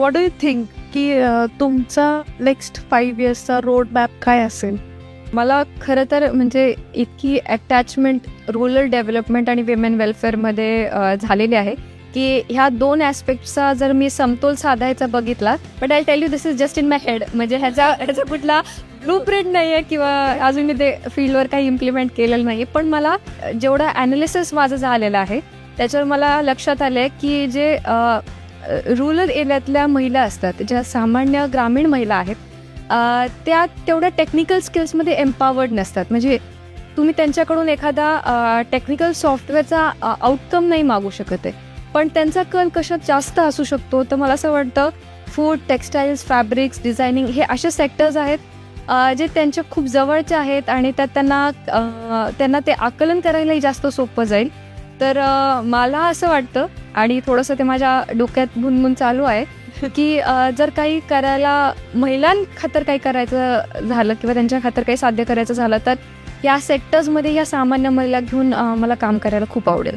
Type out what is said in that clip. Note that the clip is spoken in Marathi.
व्हॉट डू यू थिंक की तुमचा नेक्स्ट 5 इयर्सचा रोड मॅप काय असेल? मला खरं तर म्हणजे इतकी अटॅचमेंट रुरल डेव्हलपमेंट आणि विमेन वेलफेअरमध्ये झालेली आहे की ह्या 2 ॲस्पेक्टचा जर मी समतोल साधायचा बघितला, but I tell you this is just in my head. म्हणजे ह्याचा कुठला ब्लू प्रिंट नाही आहे किंवा अजून मी ते फील्डवर काही इम्प्लिमेंट केलेलं नाही. पण मला जेवढं ॲनालिसिस माझं झालेलं आहे त्याच्यावर मला लक्षात आलं आहे की जे रुरल एरियातल्या महिला असतात, ज्या सामान्य ग्रामीण महिला आहेत, त्या तेवढ्या टेक्निकल स्किल्समध्ये एम्पावर्ड नसतात. म्हणजे तुम्ही त्यांच्याकडून एखादा टेक्निकल सॉफ्टवेअरचा आउटकम नाही मागू शकत आहे, पण त्यांचा कल कशात जास्त असू शकतो. तर मला असं वाटतं फूड, टेक्स्टाईल्स, फॅब्रिक्स, डिझायनिंग हे असे सेक्टर्स आहेत जे त्यांच्या खूप जवळचे आहेत आणि त्यात त्यांना ते आकलन करायलाही जास्त सोपं जाईल. तर मला असं वाटतं आणि थोडंसं ते माझ्या डोक्यात भुनभुन चालू आहे की जर काही करायला महिलांखातर काही करायचं झालं किंवा त्यांच्या खातर काही साध्य करायचं झालं तर या सेक्टर्समध्ये या सामान्य महिला घेऊन मला काम करायला खूप आवडेल.